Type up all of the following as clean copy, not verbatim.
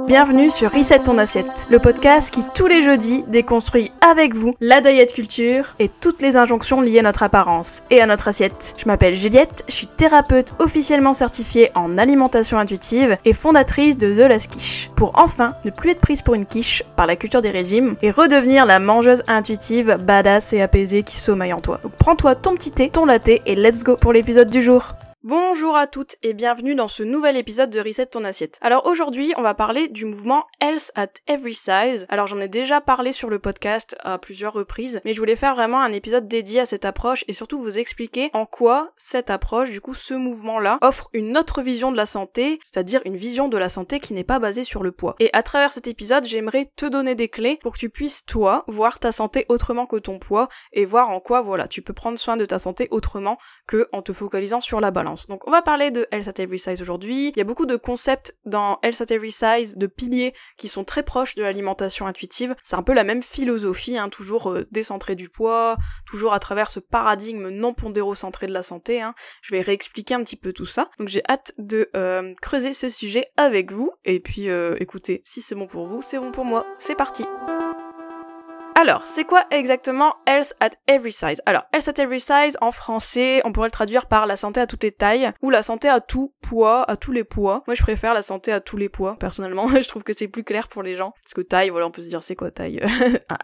Bienvenue sur Reset ton assiette, le podcast qui tous les jeudis déconstruit avec vous la diet culture et toutes les injonctions liées à notre apparence et à notre assiette. Je m'appelle Juliette, je suis thérapeute officiellement certifiée en alimentation intuitive et fondatrice de The Last Quiche, pour enfin ne plus être prise pour une quiche par la culture des régimes et redevenir la mangeuse intuitive, badass et apaisée qui sommeille en toi. Donc prends-toi ton petit thé, ton latte et let's go pour l'épisode du jour. Bonjour à toutes et bienvenue dans ce nouvel épisode de Reset ton assiette. Alors aujourd'hui, on va parler du mouvement Health at Every Size. Alors j'en ai déjà parlé sur le podcast à plusieurs reprises, mais je voulais faire vraiment un épisode dédié à cette approche et surtout vous expliquer en quoi cette approche, du coup ce mouvement-là, offre une autre vision de la santé, c'est-à-dire une vision de la santé qui n'est pas basée sur le poids. Et à travers cet épisode, j'aimerais te donner des clés pour que tu puisses, toi, voir ta santé autrement que ton poids et voir en quoi, voilà, tu peux prendre soin de ta santé autrement que en te focalisant sur la balance. Donc on va parler de Health at Every Size aujourd'hui. Il y a beaucoup de concepts dans Health at Every Size, de piliers qui sont très proches de l'alimentation intuitive. C'est un peu la même philosophie, toujours décentré du poids, toujours à travers ce paradigme non pondérocentré de la santé. Je vais réexpliquer un petit peu tout ça. Donc j'ai hâte de creuser ce sujet avec vous. Et puis écoutez, si c'est bon pour vous, c'est bon pour moi. C'est parti! Alors, c'est quoi exactement Health at Every Size? Alors, Health at Every Size, en français, on pourrait le traduire par la santé à toutes les tailles, ou la santé à tout poids, à tous les poids. Moi, je préfère la santé à tous les poids, personnellement. Je trouve que c'est plus clair pour les gens. Parce que taille, voilà, on peut se dire, c'est quoi taille?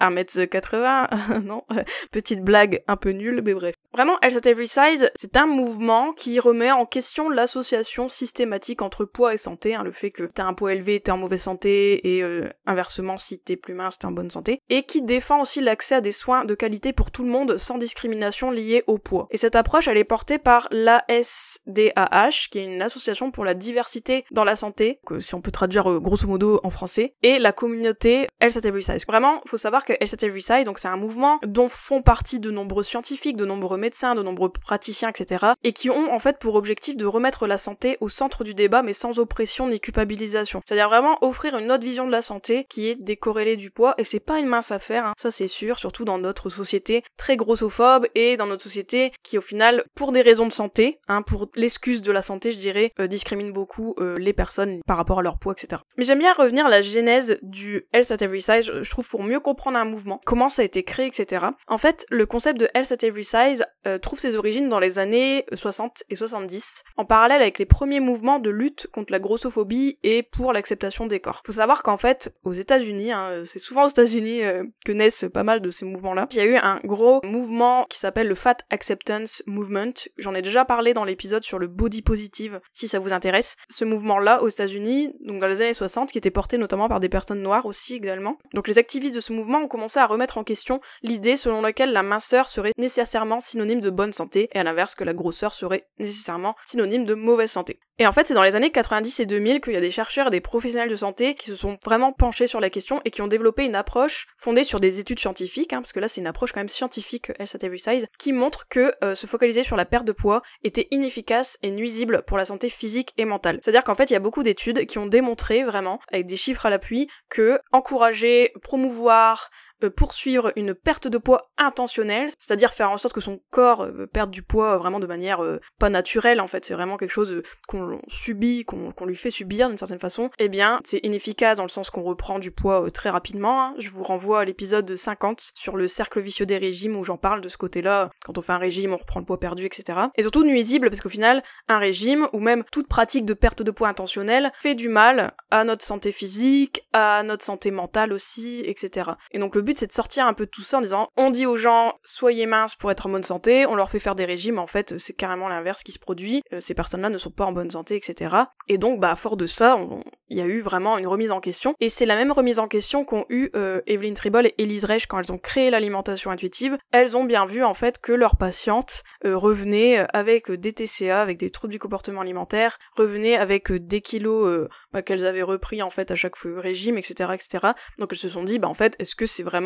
1m80? Non. Petite blague un peu nulle, mais bref. Vraiment, Health at Every Size, c'est un mouvement qui remet en question l'association systématique entre poids et santé, le fait que t'as un poids élevé, t'es en mauvaise santé, et inversement, si t'es plus mince, t'es en bonne santé, et qui défend aussi l'accès à des soins de qualité pour tout le monde sans discrimination liée au poids. Et cette approche, elle est portée par l'ASDAH, qui est une association pour la diversité dans la santé, que si on peut traduire grosso modo en français, et la communauté Health at Every Size. Vraiment, faut savoir que Health at Every Size, donc c'est un mouvement dont font partie de nombreux scientifiques, de nombreux médecins, de nombreux praticiens, etc., et qui ont en fait pour objectif de remettre la santé au centre du débat, mais sans oppression ni culpabilisation. C'est-à-dire vraiment offrir une autre vision de la santé qui est décorrélée du poids, et c'est pas une mince affaire, ça c'est sûr, surtout dans notre société très grossophobe et dans notre société qui au final, pour des raisons de santé, pour l'excuse de la santé je dirais, discrimine beaucoup les personnes par rapport à leur poids, etc. Mais j'aime bien revenir à la genèse du Health at Every Size, je trouve pour mieux comprendre un mouvement, comment ça a été créé, etc. En fait, le concept de Health at Every Size trouve ses origines dans les années 60 et 70, en parallèle avec les premiers mouvements de lutte contre la grossophobie et pour l'acceptation des corps. Faut savoir qu'en fait, aux États-Unis, c'est souvent aux États-Unis que naissent pas mal de ces mouvements-là. Il y a eu un gros mouvement qui s'appelle le Fat Acceptance Movement. J'en ai déjà parlé dans l'épisode sur le body positive, si ça vous intéresse. Ce mouvement-là, aux États-Unis, donc dans les années 60, qui était porté notamment par des personnes noires aussi également. Donc les activistes de ce mouvement ont commencé à remettre en question l'idée selon laquelle la minceur serait nécessairement synonyme de bonne santé, et à l'inverse que la grosseur serait nécessairement synonyme de mauvaise santé. Et en fait, c'est dans les années 90 et 2000 qu'il y a des chercheurs et des professionnels de santé qui se sont vraiment penchés sur la question et qui ont développé une approche fondée sur des études scientifiques, parce que là c'est une approche quand même scientifique, Health at Every Size, qui montre que se focaliser sur la perte de poids était inefficace et nuisible pour la santé physique et mentale. C'est-à-dire qu'en fait, il y a beaucoup d'études qui ont démontré vraiment, avec des chiffres à l'appui, que encourager, promouvoir, poursuivre une perte de poids intentionnelle, c'est-à-dire faire en sorte que son corps perde du poids vraiment de manière pas naturelle, en fait, c'est vraiment quelque chose qu'on subit, qu'on lui fait subir d'une certaine façon, eh bien, c'est inefficace dans le sens qu'on reprend du poids très rapidement. Je vous renvoie à l'épisode 50 sur le cercle vicieux des régimes où j'en parle de ce côté-là, quand on fait un régime, on reprend le poids perdu, etc. Et surtout nuisible, parce qu'au final, un régime, ou même toute pratique de perte de poids intentionnelle, fait du mal à notre santé physique, à notre santé mentale aussi, etc. Et donc le but c'est de sortir un peu de tout ça en disant on dit aux gens soyez minces pour être en bonne santé, on leur fait faire des régimes, en fait c'est carrément l'inverse qui se produit, ces personnes-là ne sont pas en bonne santé, etc. Et donc à force de ça, il y a eu vraiment une remise en question, et c'est la même remise en question qu'ont eu Evelyn Tribole et Élise Reich quand elles ont créé l'alimentation intuitive. Elles ont bien vu en fait que leurs patientes revenaient avec des TCA, avec des troubles du comportement alimentaire, revenaient avec des kilos qu'elles avaient repris en fait à chaque régime, etc., etc. Donc elles se sont dit en fait est-ce que c'est vraiment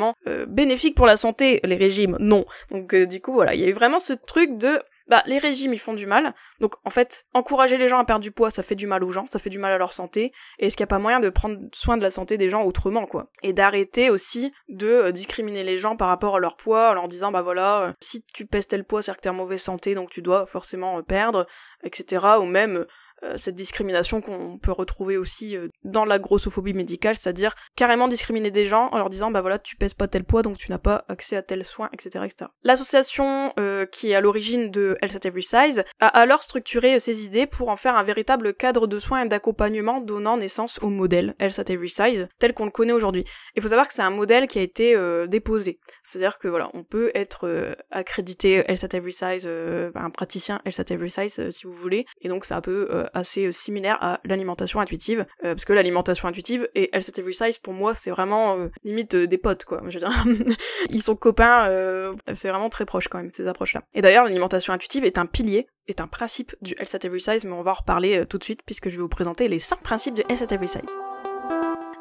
bénéfique pour la santé les régimes? Non. Donc du coup voilà, il y a eu vraiment ce truc de les régimes ils font du mal, donc en fait, encourager les gens à perdre du poids, ça fait du mal aux gens, ça fait du mal à leur santé, et est-ce qu'il n'y a pas moyen de prendre soin de la santé des gens autrement, quoi. Et d'arrêter aussi de discriminer les gens par rapport à leur poids, en leur disant, si tu pèses tel poids, c'est-à-dire que t'es en mauvaise santé, donc tu dois forcément perdre, etc., ou même cette discrimination qu'on peut retrouver aussi dans la grossophobie médicale, c'est-à-dire carrément discriminer des gens en leur disant tu pèses pas tel poids donc tu n'as pas accès à tel soin, etc., etc. L'association qui est à l'origine de Health at Every Size a alors structuré ces idées pour en faire un véritable cadre de soins et d'accompagnement donnant naissance au modèle Health at Every Size tel qu'on le connaît aujourd'hui. Il faut savoir que c'est un modèle qui a été déposé, c'est-à-dire que on peut être accrédité Health at Every Size, un praticien Health at Every Size si vous voulez, et donc c'est un peu assez similaire à l'alimentation intuitive, parce que l'alimentation intuitive et Health at Every Size pour moi c'est vraiment limite des potes quoi, je veux dire. Ils sont copains, c'est vraiment très proche quand même ces approches là. Et d'ailleurs l'alimentation intuitive est un pilier, est un principe du Health at Every Size, mais on va en reparler tout de suite puisque je vais vous présenter les 5 principes de Health at Every Size.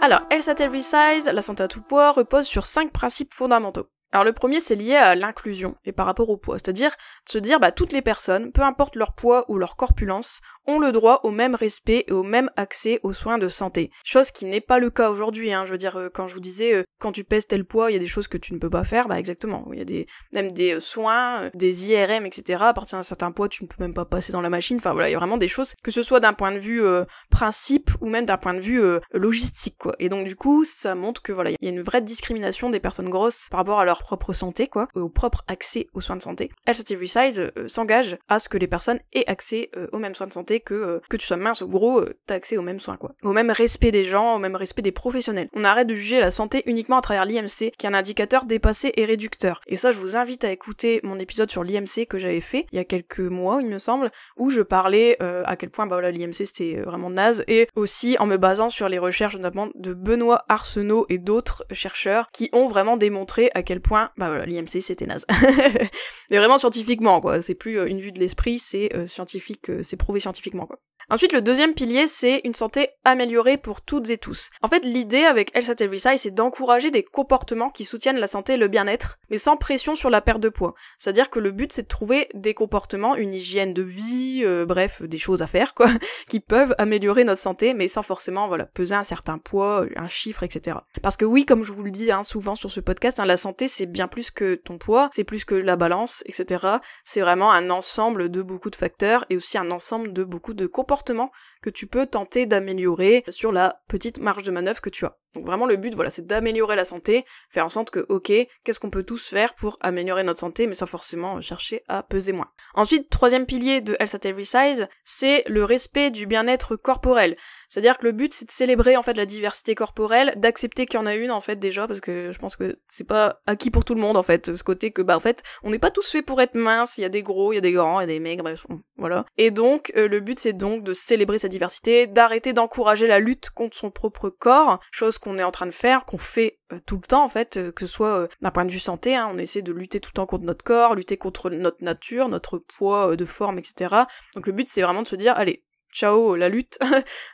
Alors, Health at Every Size, la santé à tout poids, repose sur 5 principes fondamentaux. Alors le premier c'est lié à l'inclusion et par rapport au poids, c'est-à-dire de se dire toutes les personnes, peu importe leur poids ou leur corpulence, ont le droit au même respect et au même accès aux soins de santé. Chose qui n'est pas le cas aujourd'hui, je veux dire, quand je vous disais, quand tu pèses tel poids, il y a des choses que tu ne peux pas faire, exactement, il y a même des soins, des IRM, etc., à partir d'un certain poids, tu ne peux même pas passer dans la machine, il y a vraiment des choses, que ce soit d'un point de vue principe, ou même d'un point de vue logistique, quoi. Et donc du coup, ça montre que il y a une vraie discrimination des personnes grosses par rapport à leur propre santé, quoi, au propre accès aux soins de santé. Health at Every Size s'engage à ce que les personnes aient accès aux mêmes soins de santé, que tu sois mince ou gros, t'as accès aux mêmes soins, quoi. Au même respect des gens, au même respect des professionnels. On arrête de juger la santé uniquement à travers l'IMC, qui est un indicateur dépassé et réducteur. Et ça, je vous invite à écouter mon épisode sur l'IMC que j'avais fait il y a quelques mois, il me semble, où je parlais à quel point l'IMC c'était vraiment naze, et aussi en me basant sur les recherches notamment de Benoît Arsenault et d'autres chercheurs qui ont vraiment démontré à quel point l'IMC c'était naze. Mais vraiment scientifiquement, quoi. C'est plus une vue de l'esprit, c'est scientifique, c'est prouvé scientifiquement, quoi. Ensuite, le deuxième pilier, c'est une santé améliorée pour toutes et tous. En fait, l'idée avec Health at Every Size, c'est d'encourager des comportements qui soutiennent la santé et le bien-être, mais sans pression sur la perte de poids. C'est-à-dire que le but, c'est de trouver des comportements, une hygiène de vie, bref, des choses à faire, quoi, qui peuvent améliorer notre santé, mais sans forcément, peser un certain poids, un chiffre, etc. Parce que oui, comme je vous le dis souvent sur ce podcast, la santé, c'est bien plus que ton poids, c'est plus que la balance, etc. C'est vraiment un ensemble de beaucoup de facteurs, et aussi un ensemble de beaucoup de comportements que tu peux tenter d'améliorer sur la petite marge de manœuvre que tu as. Donc vraiment le but, c'est d'améliorer la santé, faire en sorte que, qu'est-ce qu'on peut tous faire pour améliorer notre santé, mais sans forcément chercher à peser moins. Ensuite, troisième pilier de Health at Every Size, c'est le respect du bien-être corporel. C'est-à-dire que le but, c'est de célébrer, la diversité corporelle, d'accepter qu'il y en a une, déjà, parce que je pense que c'est pas acquis pour tout le monde, ce côté que, on n'est pas tous faits pour être minces, il y a des gros, il y a des grands, il y a des maigres, bref, voilà. Et donc, le but, c'est donc de célébrer sa diversité, d'arrêter d'encourager la lutte contre son propre corps, chose qu'on est en train de faire, qu'on fait tout le temps, que ce soit d'un point de vue santé, on essaie de lutter tout le temps contre notre corps, lutter contre notre nature, notre poids de forme, etc. Donc le but, c'est vraiment de se dire, allez, ciao la lutte,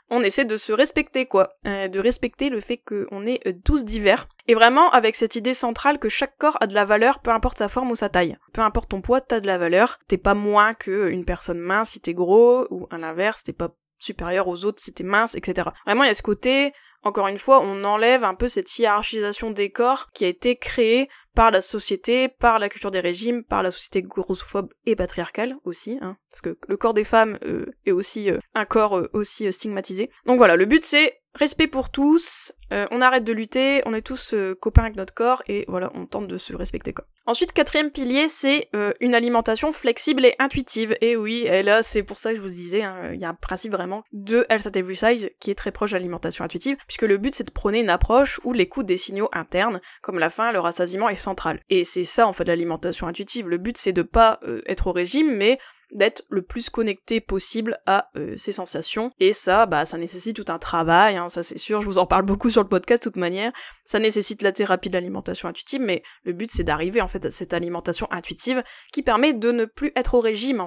on essaie de se respecter, quoi, de respecter le fait qu'on est tous divers, et vraiment avec cette idée centrale que chaque corps a de la valeur, peu importe sa forme ou sa taille. Peu importe ton poids, t'as de la valeur, t'es pas moins qu'une personne mince si t'es gros, ou à l'inverse, t'es pas supérieur aux autres si t'es mince, etc. Vraiment, il y a ce côté, encore une fois, on enlève un peu cette hiérarchisation des corps qui a été créée par la société, par la culture des régimes, par la société grossophobe et patriarcale aussi, parce que le corps des femmes est aussi un corps aussi stigmatisé. Donc voilà, le but c'est respect pour tous, on arrête de lutter, on est tous copains avec notre corps, et on tente de se respecter, quoi. Ensuite, quatrième pilier, c'est une alimentation flexible et intuitive. Et oui, et là, c'est pour ça que je vous disais, il y a un principe vraiment de Health at Every Size qui est très proche de l'alimentation intuitive, puisque le but c'est de prôner une approche où l'écoute des signaux internes, comme la faim, le rassasiement, est centrale. Et c'est ça, l'alimentation intuitive. Le but c'est de pas être au régime, mais d'être le plus connecté possible à ses sensations, et ça nécessite tout un travail, ça c'est sûr, je vous en parle beaucoup sur le podcast de toute manière, ça nécessite la thérapie de l'alimentation intuitive, mais le but c'est d'arriver à cette alimentation intuitive qui permet de ne plus être au régime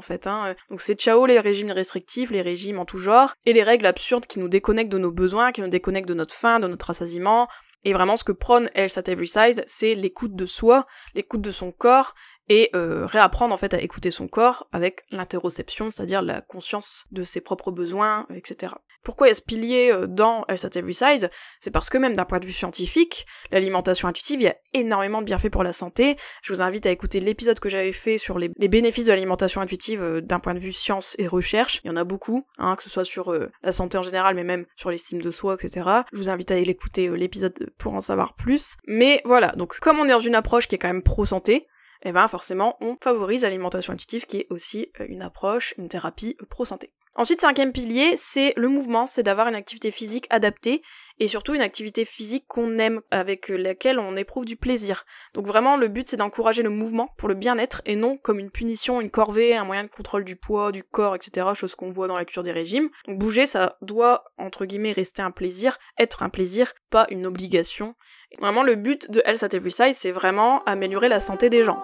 donc c'est ciao les régimes restrictifs, les régimes en tout genre, et les règles absurdes qui nous déconnectent de nos besoins, qui nous déconnectent de notre faim, de notre rassasiement. Et vraiment, ce que prône Health at Every Size, c'est l'écoute de soi, l'écoute de son corps, et réapprendre en fait à écouter son corps avec l'interoception, c'est-à-dire la conscience de ses propres besoins, etc. Pourquoi il y a ce pilier dans Health at Every Size? C'est parce que même d'un point de vue scientifique, l'alimentation intuitive, il y a énormément de bienfaits pour la santé. Je vous invite à écouter l'épisode que j'avais fait sur les bénéfices de l'alimentation intuitive d'un point de vue science et recherche. Il y en a beaucoup, que ce soit sur la santé en général, mais même sur l'estime de soi, etc. Je vous invite à aller écouter l'épisode pour en savoir plus. Mais voilà, donc comme on est dans une approche qui est quand même pro-santé, et ben forcément on favorise l'alimentation intuitive qui est aussi une approche, une thérapie pro-santé. Ensuite, 5e pilier, c'est le mouvement, c'est d'avoir une activité physique adaptée, et surtout une activité physique qu'on aime, avec laquelle on éprouve du plaisir. Donc vraiment, le but c'est d'encourager le mouvement pour le bien-être, et non comme une punition, une corvée, un moyen de contrôle du poids, du corps, etc., chose qu'on voit dans la culture des régimes. Donc bouger, ça doit, entre guillemets, rester un plaisir, être un plaisir, pas une obligation. Et vraiment, le but de Health at Every Size, c'est vraiment améliorer la santé des gens.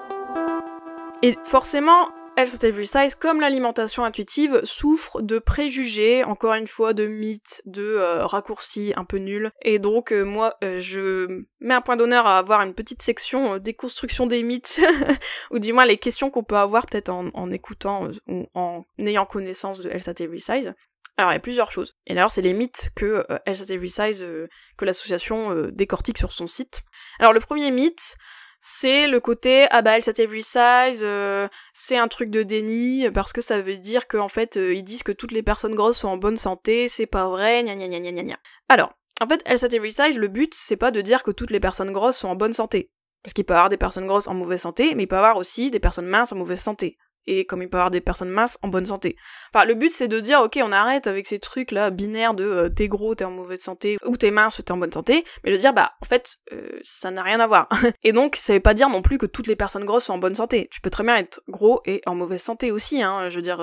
Et forcément, Health at Every Size, comme l'alimentation intuitive, souffre de préjugés, encore une fois, de mythes, de raccourcis un peu nuls. Et donc, moi, je mets un point d'honneur à avoir une petite section déconstruction des mythes, ou du moins les questions qu'on peut avoir peut-être en écoutant ou en ayant connaissance de Health at Every Size. Alors, il y a plusieurs choses. Et d'ailleurs, c'est les mythes que Health at Every Size, que l'association décortique sur son site. Alors, le premier mythe, c'est le côté Health at Every Size, c'est un truc de déni parce que ça veut dire qu'en fait ils disent que toutes les personnes grosses sont en bonne santé, c'est pas vrai, gna gna gna gna gna. Alors, en fait, Health at Every Size, le but c'est pas de dire que toutes les personnes grosses sont en bonne santé, parce qu'il peut y avoir des personnes grosses en mauvaise santé, mais il peut y avoir aussi des personnes minces en mauvaise santé. Et comme il peut y avoir des personnes minces en bonne santé. Enfin, le but c'est de dire, ok, on arrête avec ces trucs là binaires de t'es gros, t'es en mauvaise santé, ou t'es mince, t'es en bonne santé, mais de dire, en fait, ça n'a rien à voir. Et donc, ça veut pas dire non plus que toutes les personnes grosses sont en bonne santé. Tu peux très bien être gros et en mauvaise santé aussi, je veux dire,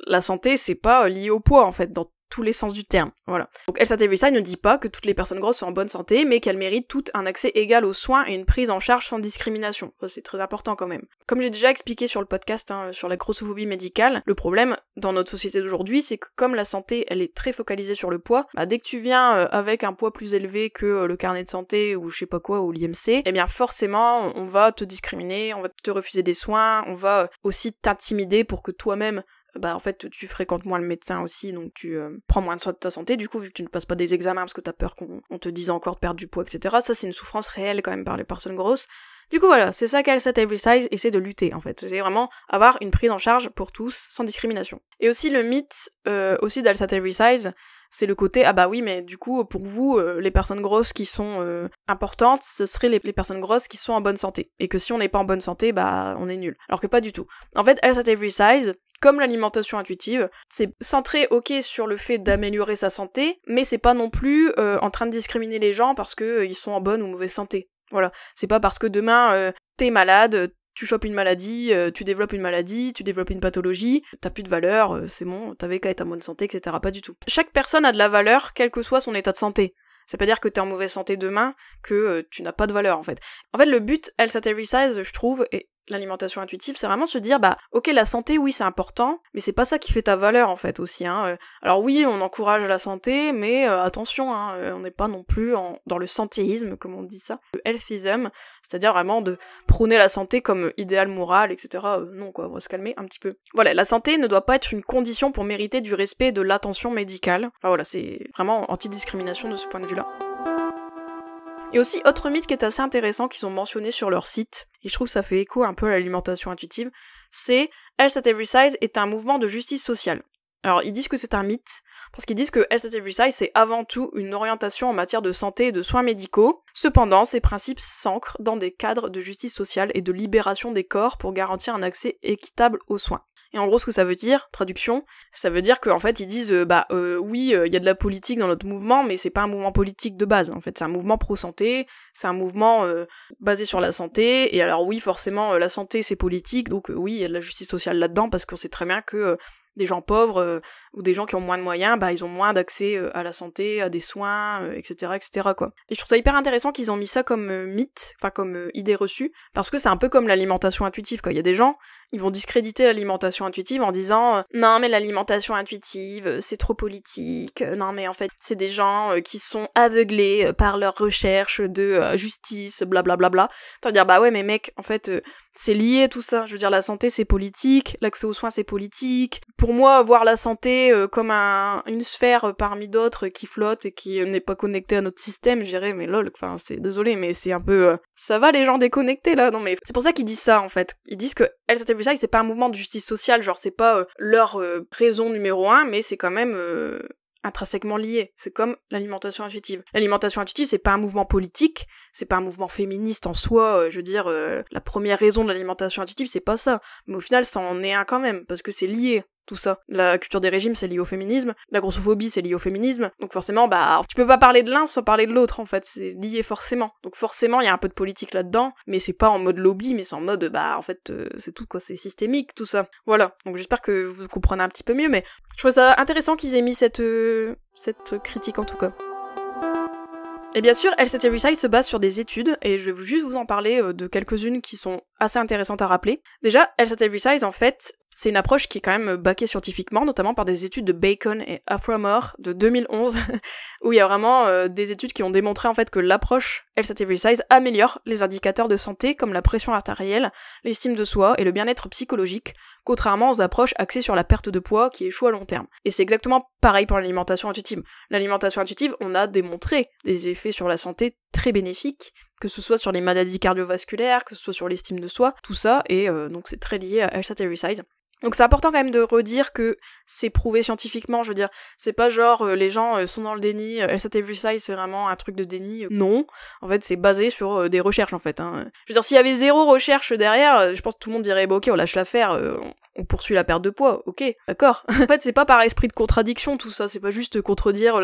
la santé c'est pas lié au poids en fait, dans tous les sens du terme, voilà. Donc Health at Every Size ne dit pas que toutes les personnes grosses sont en bonne santé, mais qu'elles méritent toutes un accès égal aux soins et une prise en charge sans discrimination. Ça c'est très important quand même. Comme j'ai déjà expliqué sur le podcast sur la grossophobie médicale, le problème dans notre société d'aujourd'hui, c'est que comme la santé, elle est très focalisée sur le poids, dès que tu viens avec un poids plus élevé que le carnet de santé ou je sais pas quoi, ou l'IMC, eh bien forcément, on va te discriminer, on va te refuser des soins, on va aussi t'intimider pour que toi-même en fait tu fréquentes moins le médecin aussi, donc tu prends moins de soin de ta santé, du coup vu que tu ne passes pas des examens parce que t'as peur qu'on te dise encore de perdre du poids, etc. Ça c'est une souffrance réelle quand même par les personnes grosses. Du coup voilà, c'est ça qu'Health at Every Size essaie de lutter en fait, c'est vraiment avoir une prise en charge pour tous, sans discrimination. Et aussi le mythe aussi d'Health at Every Size, c'est le côté oui mais du coup pour vous les personnes grosses qui sont importantes, ce seraient les personnes grosses qui sont en bonne santé, et que si on n'est pas en bonne santé on est nul. Alors que pas du tout. En fait Health at Every Size, comme l'alimentation intuitive, c'est centré sur le fait d'améliorer sa santé, mais c'est pas non plus en train de discriminer les gens parce que ils sont en bonne ou mauvaise santé. Voilà, c'est pas parce que demain t'es malade, tu chopes une maladie, tu développes une maladie, tu développes une pathologie, t'as plus de valeur, c'est bon, t'avais qu'à être en bonne santé, etc. Pas du tout. Chaque personne a de la valeur, quel que soit son état de santé. Ça veut pas dire que t'es en mauvaise santé demain, que tu n'as pas de valeur en fait. En fait le but, Health at Every Size, je trouve, et l'alimentation intuitive, c'est vraiment se dire ok la santé oui c'est important, mais c'est pas ça qui fait ta valeur en fait aussi. Alors oui on encourage la santé, mais attention, on n'est pas non plus dans le santéisme comme on dit ça, le healthism, c'est-à-dire vraiment de prôner la santé comme idéal moral, etc. Non quoi, on va se calmer un petit peu. Voilà, la santé ne doit pas être une condition pour mériter du respect et de l'attention médicale. Enfin, voilà, c'est vraiment anti-discrimination de ce point de vue-là. Et aussi, autre mythe qui est assez intéressant qu'ils ont mentionné sur leur site, et je trouve que ça fait écho un peu à l'alimentation intuitive, c'est Health at Every Size est un mouvement de justice sociale. Alors, ils disent que c'est un mythe, parce qu'ils disent que Health at Every Size c'est avant tout une orientation en matière de santé et de soins médicaux. Cependant, ces principes s'ancrent dans des cadres de justice sociale et de libération des corps pour garantir un accès équitable aux soins. Et en gros, ce que ça veut dire, traduction, ça veut dire qu'en fait, ils disent, oui, il y a de la politique dans notre mouvement, mais c'est pas un mouvement politique de base. En fait, c'est un mouvement pro-santé, c'est un mouvement basé sur la santé, et alors oui, forcément, la santé, c'est politique, donc oui, il y a de la justice sociale là-dedans, parce qu'on sait très bien que des gens pauvres ou des gens qui ont moins de moyens, ils ont moins d'accès à la santé, à des soins, etc., etc., quoi. Et je trouve ça hyper intéressant qu'ils ont mis ça comme mythe, enfin comme idée reçue, parce que c'est un peu comme l'alimentation intuitive, quoi. Il y a des gens, ils vont discréditer l'alimentation intuitive en disant non mais l'alimentation intuitive c'est trop politique, non mais en fait c'est des gens qui sont aveuglés par leur recherche de justice, blablabla. T'as dire ouais mais mec, en fait c'est lié tout ça. Je veux dire, la santé c'est politique, l'accès aux soins c'est politique. Pour moi, voir la santé comme une sphère parmi d'autres qui flotte et qui n'est pas connectée à notre système, je dirais, mais lol, enfin, c'est désolé, mais c'est un peu... ça va les gens déconnectés là, non mais... C'est pour ça qu'ils disent ça en fait. Ils disent que LSAT+, c'est pas un mouvement de justice sociale, genre c'est pas leur raison numéro 1, mais c'est quand même... intrinsèquement lié. C'est comme l'alimentation intuitive. L'alimentation intuitive, c'est pas un mouvement politique, c'est pas un mouvement féministe en soi, je veux dire, la première raison de l'alimentation intuitive, c'est pas ça. Mais au final, ça en est un quand même, parce que c'est lié, tout ça. La culture des régimes, c'est lié au féminisme, la grossophobie, c'est lié au féminisme, donc forcément, bah, tu peux pas parler de l'un sans parler de l'autre, en fait, c'est lié forcément. Donc forcément, il y a un peu de politique là-dedans, mais c'est pas en mode lobby, mais c'est en mode, bah, en fait, c'est tout, quoi, c'est systémique, tout ça. Voilà, donc j'espère que vous comprenez un petit peu mieux, mais je trouve ça intéressant qu'ils aient mis cette critique, en tout cas. Et bien sûr, LSAT Recycle se base sur des études, et je vais juste vous en parler de quelques-unes qui sont assez intéressantes à rappeler. Déjà, LSAT Recycle, en fait, c'est une approche qui est quand même backée scientifiquement, notamment par des études de Bacon et Aframore de 2011, où il y a vraiment des études qui ont démontré en fait que l'approche LSAT Resize améliore les indicateurs de santé comme la pression artérielle, l'estime de soi et le bien-être psychologique, contrairement aux approches axées sur la perte de poids qui échouent à long terme. Et c'est exactement pareil pour l'alimentation intuitive. L'alimentation intuitive, on a démontré des effets sur la santé très bénéfiques, que ce soit sur les maladies cardiovasculaires, que ce soit sur l'estime de soi, tout ça, et donc c'est très lié à LSAT Resize. Donc c'est important quand même de redire que c'est prouvé scientifiquement, je veux dire, c'est pas genre les gens sont dans le déni, LSAT Resize c'est vraiment un truc de déni, non, en fait c'est basé sur des recherches en fait, hein. Je veux dire, s'il y avait zéro recherche derrière, je pense que tout le monde dirait bah ok on lâche l'affaire, on poursuit la perte de poids, ok, d'accord. En fait c'est pas par esprit de contradiction tout ça, c'est pas juste contredire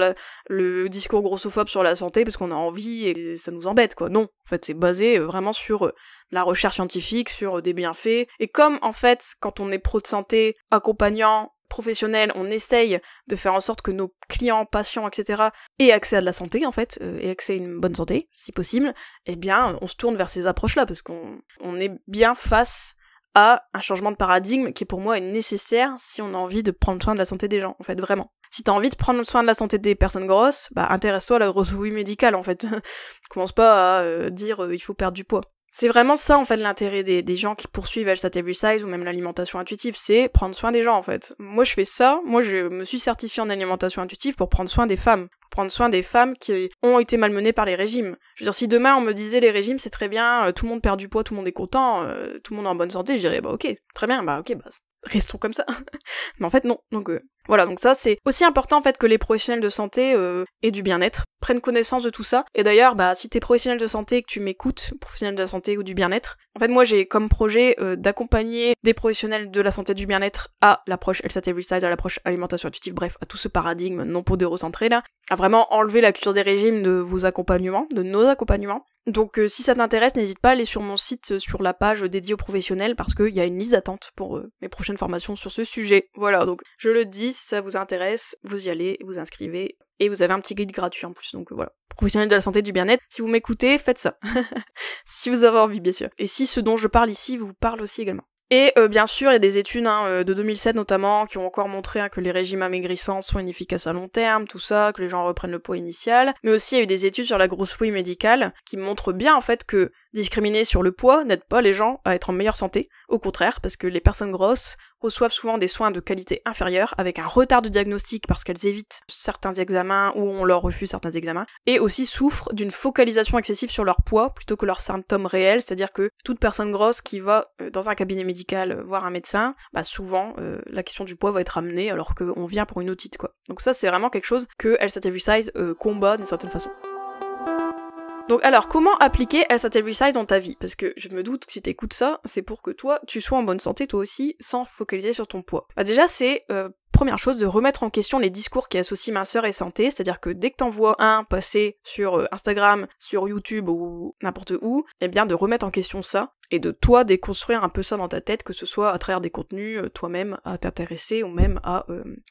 le discours grossophobe sur la santé parce qu'on a envie et ça nous embête quoi, non, en fait c'est basé vraiment sur la recherche scientifique, sur des bienfaits, et comme en fait quand on est pro de santé, accompagnant, professionnel, on essaye de faire en sorte que nos clients, patients, etc. aient accès à de la santé en fait, et accès à une bonne santé, si possible, eh bien on se tourne vers ces approches-là, parce qu'on est bien face à un changement de paradigme qui pour moi est nécessaire si on a envie de prendre soin de la santé des gens, en fait, vraiment. Si t'as envie de prendre soin de la santé des personnes grosses, bah intéresse-toi à la grossophobie médicale en fait. Commence pas à dire il faut perdre du poids. C'est vraiment ça en fait l'intérêt des gens qui poursuivent LSAT Resize ou même l'alimentation intuitive, c'est prendre soin des gens en fait. Moi je fais ça, moi je me suis certifiée en alimentation intuitive pour prendre soin des femmes. Prendre soin des femmes qui ont été malmenées par les régimes. Je veux dire, si demain on me disait les régimes c'est très bien, tout le monde perd du poids, tout le monde est content, tout le monde est en bonne santé, je dirais bah ok, très bien, bah ok, bah restons comme ça. Mais en fait non, donc voilà, donc ça c'est aussi important en fait que les professionnels de santé et du bien-être prennent connaissance de tout ça. Et d'ailleurs, bah si t'es professionnel de santé et que tu m'écoutes, professionnel de la santé ou du bien-être, en fait moi j'ai comme projet d'accompagner des professionnels de la santé et du bien-être à l'approche LSAT Resize, à l'approche alimentation intuitive, bref, à tout ce paradigme non podérocentré là, à vraiment enlever la culture des régimes de vos accompagnements, de nos accompagnements. Donc si ça t'intéresse, n'hésite pas à aller sur mon site, sur la page dédiée aux professionnels, parce qu'il y a une liste d'attente pour mes prochaines formations sur ce sujet. Voilà, donc je le dis, si ça vous intéresse, vous y allez, vous inscrivez, et vous avez un petit guide gratuit en plus, donc voilà. Professionnels de la santé et du bien-être, si vous m'écoutez, faites ça. Si vous avez envie, bien sûr. Et si ce dont je parle ici vous parle aussi également. Et bien sûr, il y a des études de 2007 notamment qui ont encore montré que les régimes amaigrissants sont inefficaces à long terme, tout ça, que les gens reprennent le poids initial. Mais aussi, il y a eu des études sur la grossophobie médicale qui montrent bien en fait que discriminer sur le poids n'aide pas les gens à être en meilleure santé. Au contraire, parce que les personnes grosses reçoivent souvent des soins de qualité inférieure, avec un retard de diagnostic parce qu'elles évitent certains examens ou on leur refuse certains examens, et aussi souffrent d'une focalisation excessive sur leur poids plutôt que leurs symptômes réels, c'est-à-dire que toute personne grosse qui va dans un cabinet médical voir un médecin, bah souvent la question du poids va être amenée alors qu'on vient pour une otite quoi. Donc ça c'est vraiment quelque chose que LSAT Resize combat d'une certaine façon. Donc alors, comment appliquer LSAT Resize dans ta vie? Parce que je me doute que si t'écoutes ça, c'est pour que toi, tu sois en bonne santé toi aussi, sans focaliser sur ton poids. Bah déjà, c'est première chose, de remettre en question les discours qui associent minceur et santé, c'est-à-dire que dès que t'en vois un passer sur Instagram, sur YouTube ou n'importe où, eh bien de remettre en question ça, et de toi déconstruire un peu ça dans ta tête, que ce soit à travers des contenus, toi-même à t'intéresser, ou même à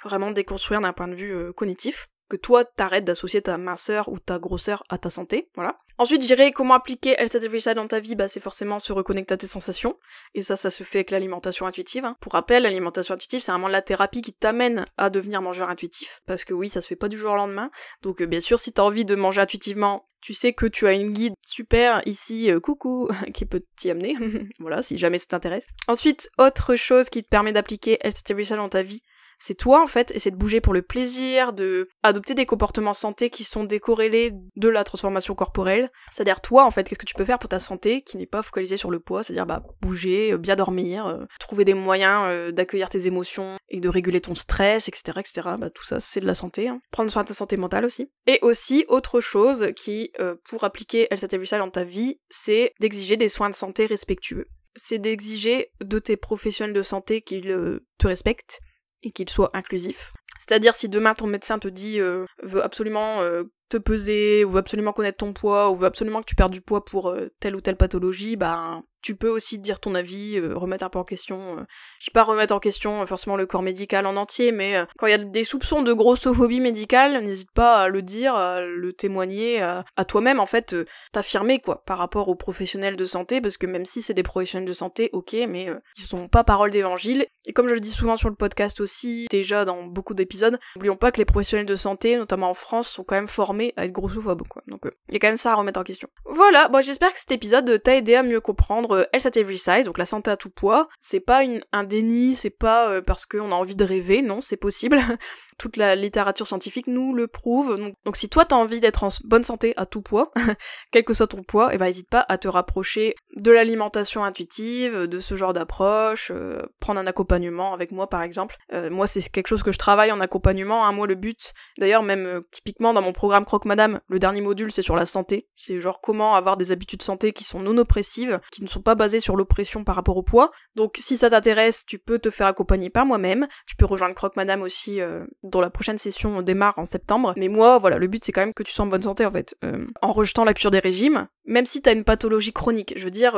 vraiment déconstruire d'un point de vue cognitif. que toi t'arrêtes d'associer ta minceur ou ta grosseur à ta santé, voilà. Ensuite, je dirais comment appliquer Health at Every Size dans ta vie, c'est forcément se reconnecter à tes sensations, et ça se fait avec l'alimentation intuitive. Pour rappel, l'alimentation intuitive, c'est vraiment la thérapie qui t'amène à devenir mangeur intuitif, parce que oui, ça se fait pas du jour au lendemain, donc bien sûr, si t'as envie de manger intuitivement, tu sais que tu as une guide super ici, coucou, qui peut t'y amener, voilà, si jamais ça t'intéresse. Ensuite, autre chose qui te permet d'appliquer Health at Every Size dans ta vie, c'est toi en fait, et c'est de bouger pour le plaisir, de adopter des comportements santé qui sont décorrélés de la transformation corporelle. C'est-à-dire toi en fait, qu'est-ce que tu peux faire pour ta santé qui n'est pas focalisée sur le poids, c'est-à-dire bouger, bien dormir, trouver des moyens d'accueillir tes émotions et de réguler ton stress, etc. etc. Tout ça c'est de la santé. Prendre soin de ta santé mentale aussi. Et aussi, autre chose qui, pour appliquer Health at Every Size dans ta vie, c'est d'exiger des soins de santé respectueux. C'est d'exiger de tes professionnels de santé qu'ils te respectent, et qu'il soit inclusif. C'est-à-dire si demain ton médecin te dit veut absolument te peser, ou veut absolument connaître ton poids, ou veut absolument que tu perdes du poids pour telle ou telle pathologie, tu peux aussi dire ton avis, remettre un peu en question, je sais pas remettre en question forcément le corps médical en entier, mais quand il y a des soupçons de grossophobie médicale, n'hésite pas à le dire, à le témoigner, à toi-même en fait, t'affirmer quoi, par rapport aux professionnels de santé, parce que même si c'est des professionnels de santé, ok, mais ils sont pas parole d'évangile, et comme je le dis souvent sur le podcast aussi, déjà dans beaucoup d'épisodes, n'oublions pas que les professionnels de santé, notamment en France, sont quand même formés à être grossophobes quoi, donc il y a quand même ça à remettre en question. Voilà, j'espère que cet épisode t'a aidé à mieux comprendre Health at Every Size, donc la santé à tout poids. C'est pas un déni, c'est pas parce qu'on a envie de rêver, non, c'est possible. Toute la littérature scientifique nous le prouve. Donc si toi t'as envie d'être en bonne santé à tout poids, quel que soit ton poids, hésite pas à te rapprocher de l'alimentation intuitive, de ce genre d'approche, prendre un accompagnement avec moi par exemple. Moi c'est quelque chose que je travaille en accompagnement, moi le but, d'ailleurs même typiquement dans mon programme Croque Madame, le dernier module c'est sur la santé, c'est genre comment avoir des habitudes santé qui sont non oppressives, qui ne sont pas basées sur l'oppression par rapport au poids. Donc si ça t'intéresse, tu peux te faire accompagner par moi-même, tu peux rejoindre Croque Madame aussi dont la prochaine session démarre en septembre, mais moi voilà, le but c'est quand même que tu sois en bonne santé en fait, en rejetant la cure des régimes, même si t'as une pathologie chronique, je veux dire,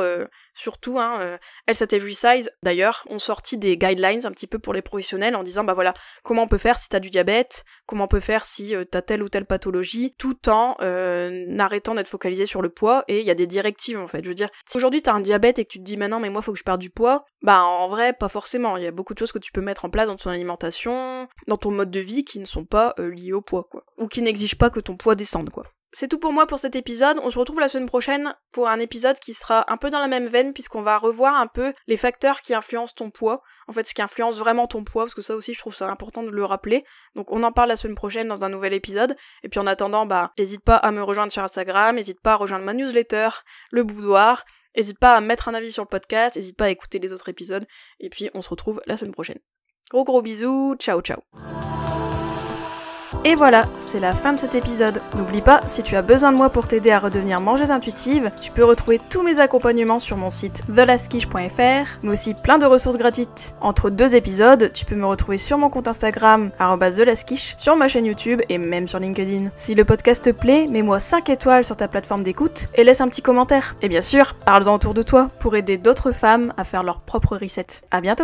surtout, Health at Every Size, d'ailleurs, ont sorti des guidelines un petit peu pour les professionnels en disant, voilà, comment on peut faire si t'as du diabète, comment on peut faire si t'as telle ou telle pathologie, tout en arrêtant d'être focalisé sur le poids, et il y a des directives en fait, je veux dire, si aujourd'hui t'as un diabète et que tu te dis, non mais moi faut que je perde du poids, en vrai, pas forcément, il y a beaucoup de choses que tu peux mettre en place dans ton alimentation, dans ton mode de vie qui ne sont pas liées au poids, quoi, ou qui n'exigent pas que ton poids descende, quoi. C'est tout pour moi pour cet épisode, on se retrouve la semaine prochaine pour un épisode qui sera un peu dans la même veine puisqu'on va revoir un peu les facteurs qui influencent ton poids, en fait ce qui influence vraiment ton poids, parce que ça aussi je trouve ça important de le rappeler, donc on en parle la semaine prochaine dans un nouvel épisode, et puis en attendant, n'hésite pas à me rejoindre sur Instagram, n'hésite pas à rejoindre ma newsletter, le boudoir, n'hésite pas à mettre un avis sur le podcast, n'hésite pas à écouter les autres épisodes, et puis on se retrouve la semaine prochaine. Gros bisous, ciao ciao. Et voilà, c'est la fin de cet épisode. N'oublie pas, si tu as besoin de moi pour t'aider à redevenir mangeuse intuitive, tu peux retrouver tous mes accompagnements sur mon site thelaskish.fr, mais aussi plein de ressources gratuites. Entre 2 épisodes, tu peux me retrouver sur mon compte Instagram, @thelaskish, sur ma chaîne YouTube et même sur LinkedIn. Si le podcast te plaît, mets-moi 5 étoiles sur ta plateforme d'écoute et laisse un petit commentaire. Et bien sûr, parle-en autour de toi pour aider d'autres femmes à faire leur propre reset. À bientôt!